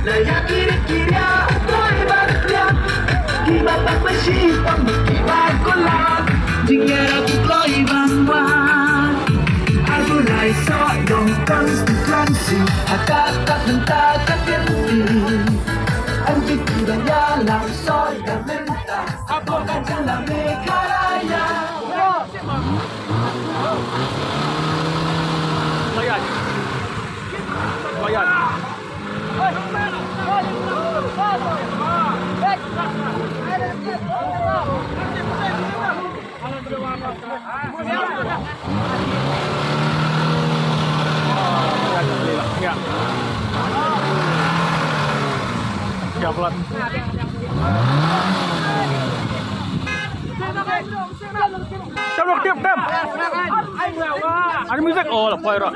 Layak kiri-kiri Tôi bắt nhạc Khi mà bắt mới chỉ bằng một kỳ ba có lạc Nhưng nghe ra cuộc lối vang vang Aku lại soi dòng con lan xì Akat minta katin di Anh biết kỳ đã nhá làm soi đã minta Aku akan jalan mereka raya Taiar. Taiar. Ya pelan. Dem. Ada musik. Oh, lah, fire.